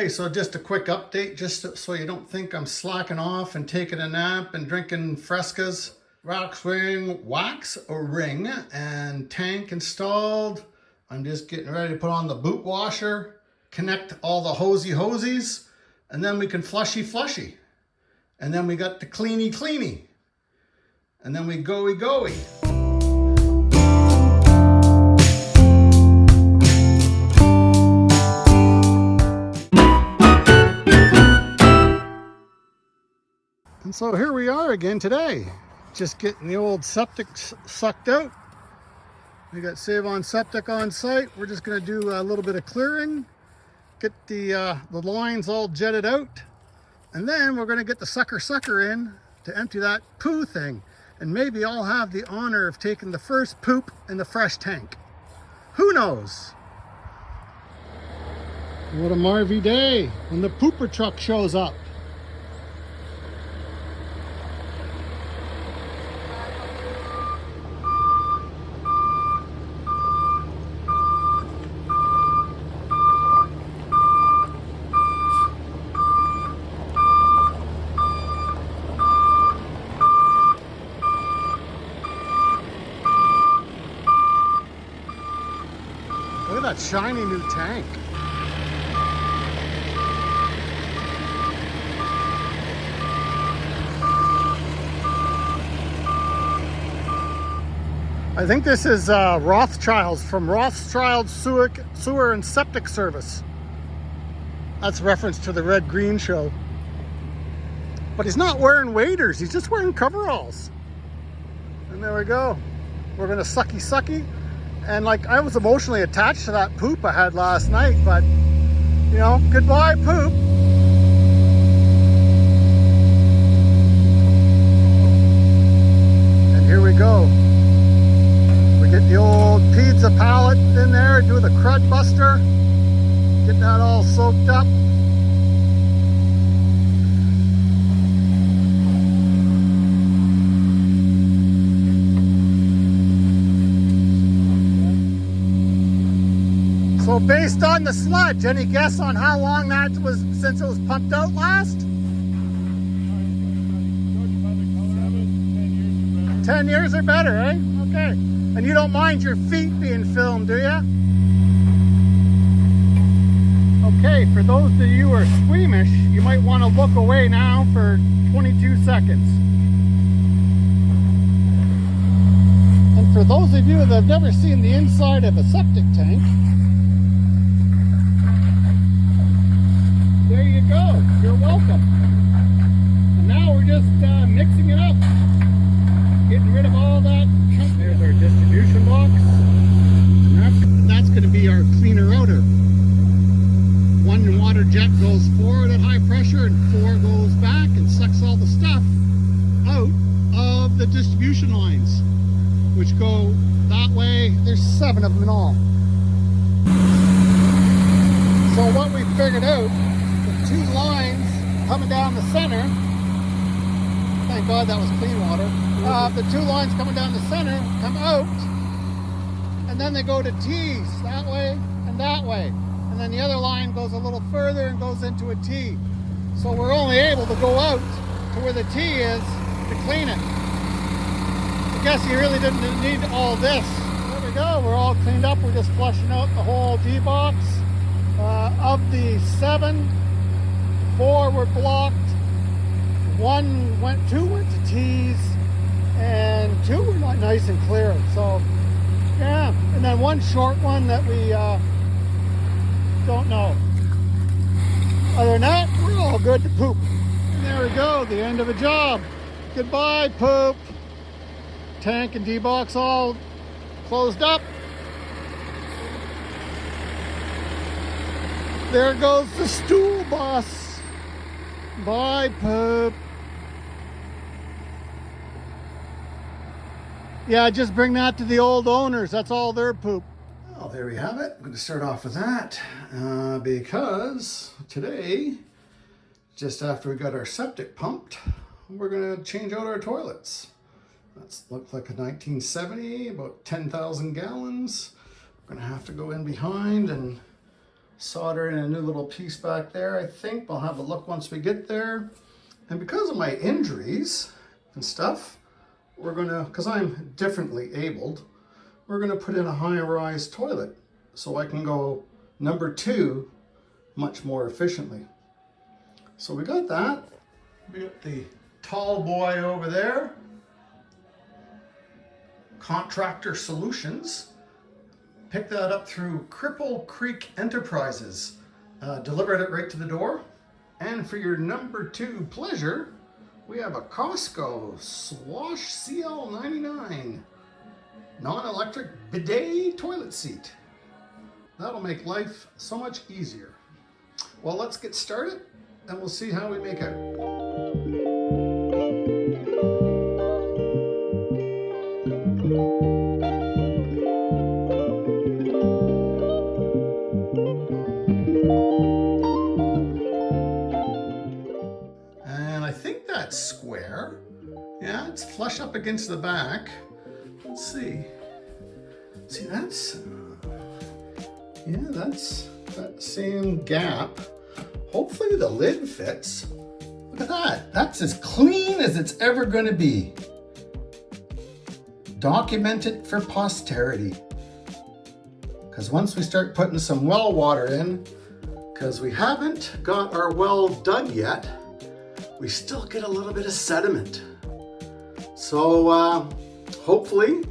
Okay, so just a quick update, just so you don't think I'm slacking off and taking a nap and drinking Frescas. Wax ring and tank installed. I'm just getting ready to put on the boot washer, connect all the hosies, and then we can flushy. And then we got the cleany. And then we goey. And so here we are again today, just getting the old septic sucked out. We got Save on Septic on site. We're just going to do a little bit of clearing, get the lines all jetted out, and then we're going to get the sucker in to empty that poo thing. And maybe I'll have the honor of taking the first poop in the fresh tank. Who knows? What a Marvy day when the pooper truck shows up. Look at that shiny new tank. I think this is Rothschild's from Rothschild Sewer and Septic Service. That's reference to the Red Green show. But he's not wearing waders, he's just wearing coveralls. And there we go. We're gonna sucky. And like, I was emotionally attached to that poop I had last night, but you know, goodbye poop. And here we go. We get the old pizza pallet in there, do the crud buster, get that all soaked up. So based on the sludge, any guess on how long that was since it was pumped out last? 10 years or better, eh? Okay. And you don't mind your feet being filmed, do you? Okay, for those of you who are squeamish, you might want to look away now for 22 seconds. And for those of you that have never seen the inside of a septic tank, there you go. You're welcome. And now we're just mixing it up. Getting rid of all that chunk. There's our distribution box. And that's going to be our cleaner outer. One water jet goes forward at high pressure and 4 goes back and sucks all the stuff out of the distribution lines, which go that way. There's 7 of them in all. So what we figured out, 2 lines coming down the center. Thank God that was clean water. The 2 lines coming down the center come out, and then they go to T's that way and that way. And then the other line goes a little further and goes into a T. So we're only able to go out to where the T is to clean it. I guess you really didn't need all this. There we go, we're all cleaned up. We're just flushing out the whole D box. Of the 7, 4 were blocked, 2 went to T's, and 2 were not nice and clear. So yeah, and then 1 short one that we don't know. Other than that, we're all good to poop. And there we go, the end of the job. Goodbye poop. Tank and D-box all closed up. There goes the stool bus. Bye, poop. Yeah, just bring that to the old owners. That's all their poop. Well, there we have it. I'm going to start off with that because today, just after we got our septic pumped, we're going to change out our toilets. That looks like a 1970, about 10,000 gallons. We're going to have to go in behind and Solder in a new little piece back there, I think. We'll have a look once we get there. And because of my injuries and stuff, we're gonna, because I'm differently abled, we're gonna put in a high-rise toilet so I can go number 2 much more efficiently. So we got that. We got the tall boy over there. Contractor Solutions. Picked that up through Cripple Creek Enterprises. Delivered it right to the door. And for your number 2 pleasure, we have a Costco Swash CL99 non-electric bidet toilet seat. That'll make life so much easier. Well, let's get started and we'll see how we make out. And I think that's square. Yeah, it's flush up against the back. Let's see. See, that's, yeah, that's that same gap. Hopefully the lid fits. Look at that. That's as clean as it's ever going to be. Document it for posterity. Because once we start putting some well water in, because we haven't got our well dug yet, we still get a little bit of sediment. So hopefully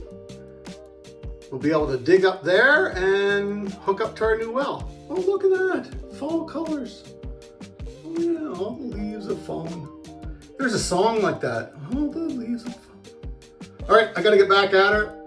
we'll be able to dig up there and hook up to our new well. Oh, look at that. Fall colors. Oh yeah, all the leaves have fallen. There's a song like that. All the leaves have fallen. All right, I gotta get back at her.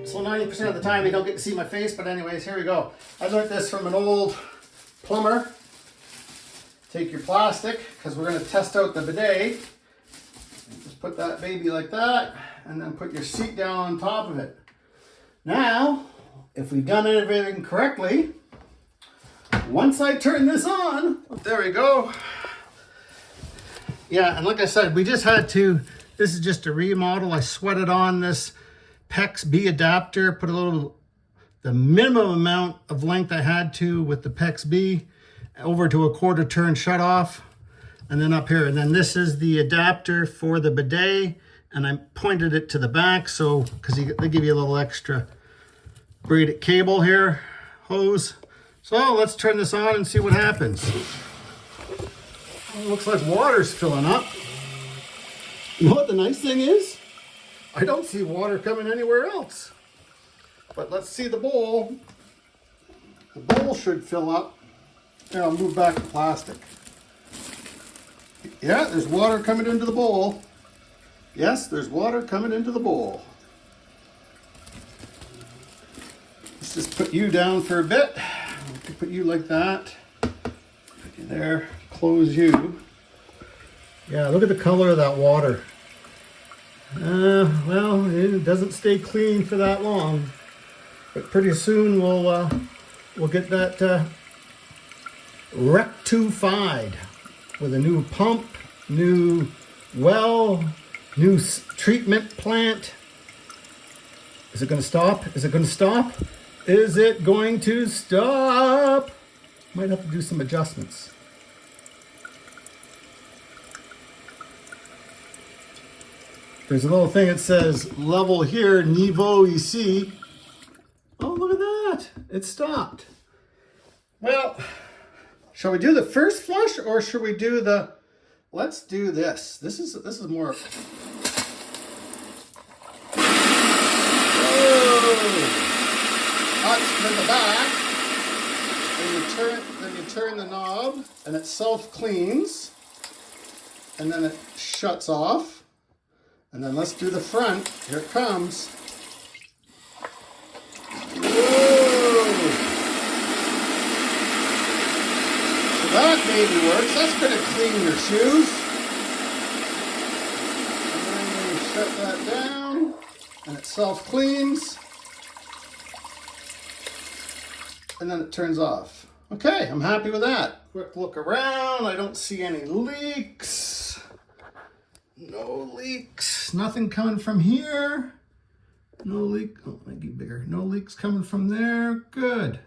So 90% of the time you don't get to see my face, but anyways, here we go. I learned this from an old plumber. Take your plastic, because we're going to test out the bidet. Just put that baby like that, and then put your seat down on top of it. Now, if we've done everything correctly, once I turn this on, there we go. Yeah, and like I said, we just had to, this is just a remodel. I sweated on this PEX B adapter, put the minimum amount of length I had to with the PEX B over to a 1/4 turn shut off, and then up here. And then this is the adapter for the bidet, and I pointed it to the back, so because they give you a little extra braided cable here, hose. So let's turn this on and see what happens. It looks like water's filling up. You know what the nice thing is? I don't see water coming anywhere else. But let's see the bowl. The bowl should fill up. Here, I'll move back the plastic. Yeah, there's water coming into the bowl. Yes, there's water coming into the bowl. Let's just put you down for a bit. Put you like that. Put you there. Close you. Yeah, look at the color of that water. Well, it doesn't stay clean for that long, but pretty soon we'll get that rectified with a new pump, new well, new treatment plant. Is it going to stop? Is it going to stop? Is it going to stop? Might have to do some adjustments. There's a little thing that says level here, niveau ici. Oh, look at that. It stopped. Well, shall we do the first flush or should we do the, let's do this. This is more. That's in the back. Then you turn the knob and it self cleans. and then it shuts off. And then let's do the front. Here it comes. Whoa. So that maybe works. That's going to clean your shoes. And then you shut that down, and it self-cleans. And then it turns off. Okay, I'm happy with that. Quick look around. I don't see any leaks. No leaks. Nothing coming from here. No leak. Oh, maybe bigger. No leaks coming from there. Good.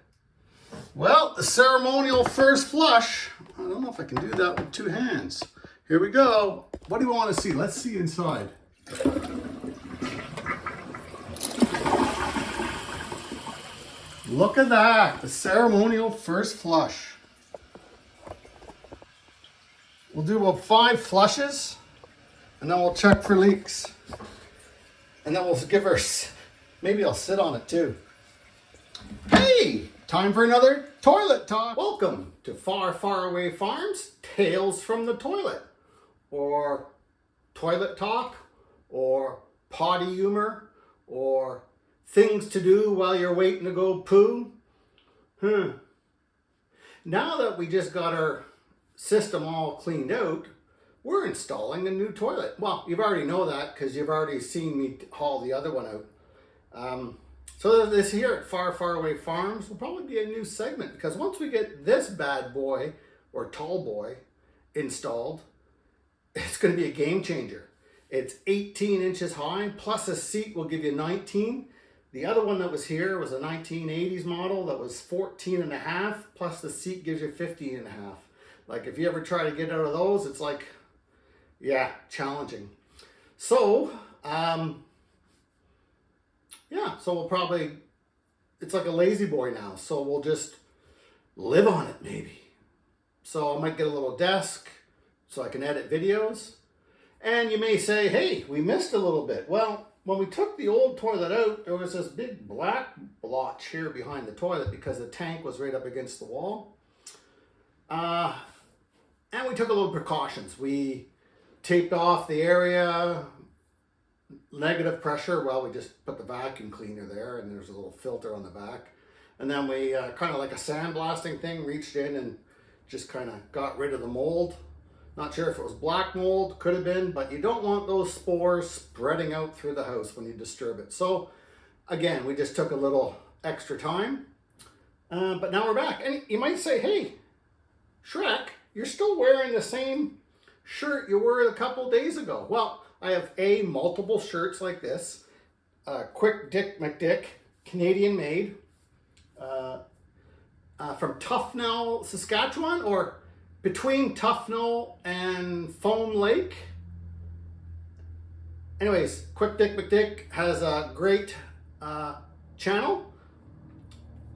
Well, the ceremonial first flush. I don't know if I can do that with two hands. Here we go. What do you want to see? Let's see inside. Look at that. The ceremonial first flush. We'll do about 5 flushes. And then we'll check for leaks. And then we'll give her, maybe I'll sit on it too. Hey, time for another toilet talk. Welcome to Far, Far Away Farms, Tales from the Toilet. Or toilet talk, or potty humor, or things to do while you're waiting to go poo. Now that we just got our system all cleaned out, we're installing a new toilet. Well, you already know that because you've already seen me haul the other one out. So this here at Far, Far Away Farms will probably be a new segment, because once we get this bad boy, or tall boy, installed, it's going to be a game changer. It's 18 inches high, plus a seat will give you 19. The other one that was here was a 1980s model that was 14 and a half, plus the seat gives you 15 and a half. Like if you ever try to get out of those, it's like, yeah, challenging. So, yeah, so we'll probably, it's like a lazy boy now. So we'll just live on it maybe. So I might get a little desk so I can edit videos. And you may say, hey, we missed a little bit. Well, when we took the old toilet out, there was this big black blotch here behind the toilet because the tank was right up against the wall. And we took a little precautions. We taped off the area, negative pressure. Well, we just put the vacuum cleaner there, and there's a little filter on the back. And then we kind of like a sandblasting thing, reached in and just kind of got rid of the mold. Not sure if it was black mold, could have been, but you don't want those spores spreading out through the house when you disturb it. So again, we just took a little extra time, but now we're back. And you might say, hey, Shrek, you're still wearing the same shirt you wore a couple days ago. Well, I have multiple shirts like this. Quick Dick McDick, Canadian made, from Tufnell, Saskatchewan, or between Tufnell and Foam Lake. Anyways, Quick Dick McDick has a great channel.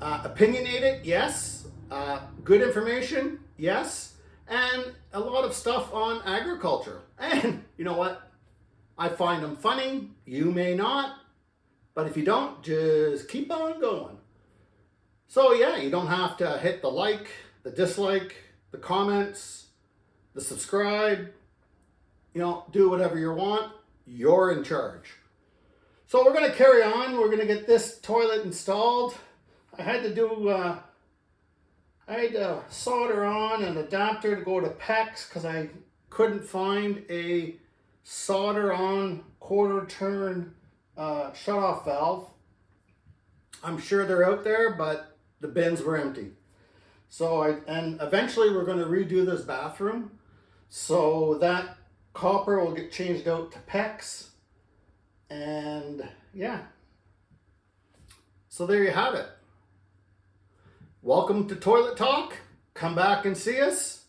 Opinionated, yes. Good information, yes. And a lot of stuff on agriculture. And you know what? I find them funny. You may not. But if you don't, just keep on going. So yeah, you don't have to hit the like, the dislike, the comments, the subscribe. You know, do whatever you want. You're in charge. So we're going to carry on. We're going to get this toilet installed. I had to solder on an adapter to go to PEX because I couldn't find a solder on quarter turn shutoff valve. I'm sure they're out there, but the bins were empty. So and eventually we're going to redo this bathroom. So that copper will get changed out to PEX. And yeah. So there you have it. Welcome to Toilet Talk. Come back and see us.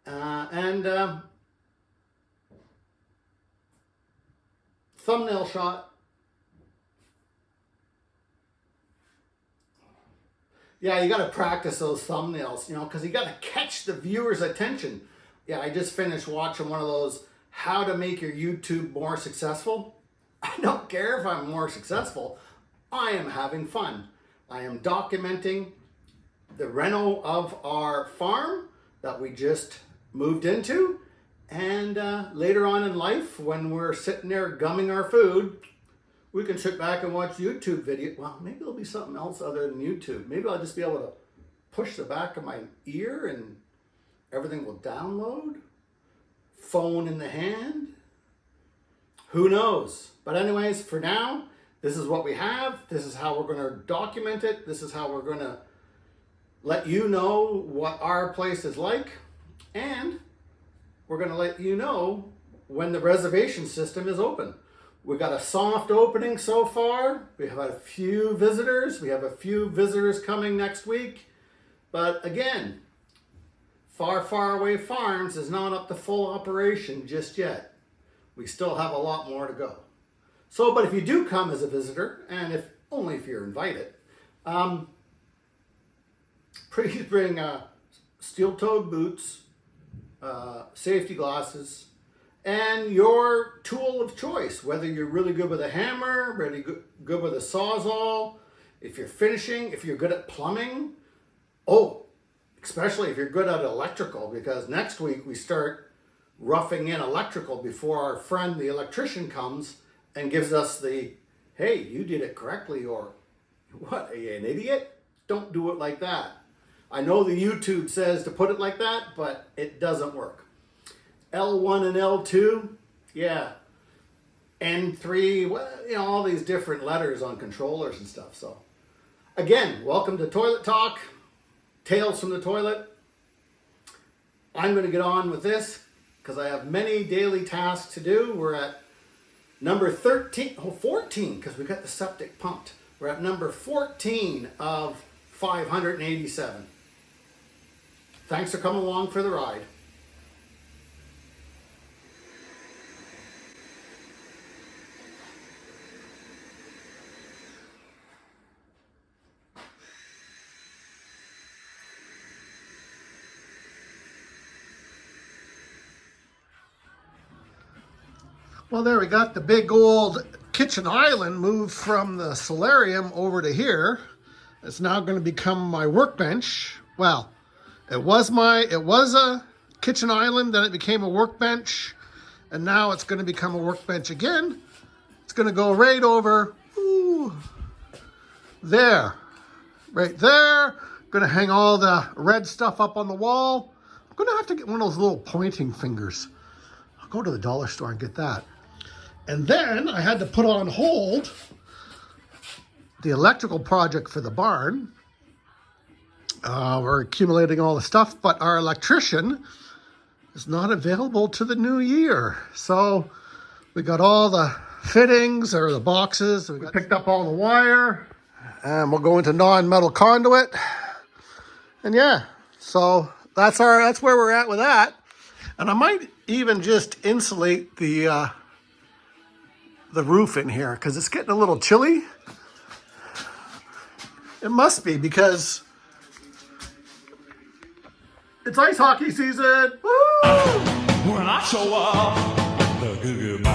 Thumbnail shot. Yeah, you got to practice those thumbnails, you know, because you got to catch the viewer's attention. Yeah, I just finished watching one of those how to make your YouTube more successful. I don't care if I'm more successful. I am having fun. I am documenting the reno of our farm that we just moved into, And later on in life, when we're sitting there gumming our food, we can sit back and watch YouTube video. Well, maybe there'll be something else other than YouTube. Maybe I'll just be able to push the back of my ear and everything will download. Phone in the hand. Who knows? But anyways, for now, this is what we have. This is how we're going to document it. This is how we're going to let you know what our place is like. And we're going to let you know when the reservation system is open. We got a soft opening so far. We have had a few visitors. We have a few visitors coming next week. But again, Far, Far Away Farms is not up to full operation just yet. We still have a lot more to go. So, but if you do come as a visitor, and if only if you're invited, please bring steel-toed boots, safety glasses, and your tool of choice, whether you're really good with a hammer, really good with a sawzall, if you're finishing, if you're good at plumbing, especially if you're good at electrical, because next week we start roughing in electrical before our friend the electrician comes and gives us the, hey, you did it correctly, or what, are you an idiot? Don't do it like that. I know the YouTube says to put it like that, but it doesn't work. L1 and L2, yeah. N3, well, you know, all these different letters on controllers and stuff. So, again, welcome to Toilet Talk, Tales from the Toilet. I'm going to get on with this because I have many daily tasks to do. We're at number 14, because we got the septic pumped. We're at number 14 of 587. Thanks for coming along for the ride. Well, there we got the big old kitchen island moved from the solarium over to here. It's now going to become my workbench. Well, it was a kitchen island, then it became a workbench, and now it's going to become a workbench again. It's going to go right over there, right there. Going to hang all the red stuff up on the wall. I'm going to have to get one of those little pointing fingers. I'll go to the dollar store and get that. And then I had to put on hold the electrical project for the barn. We're accumulating all the stuff, but our electrician is not available to the new year. So we got all the fittings or the boxes. We picked up all the wire, and we'll go into non-metal conduit. And yeah, so that's where we're at with that. And I might even just insulate the roof in here because it's getting a little chilly. It must be because it's ice hockey season. Woo! When I show up, the good.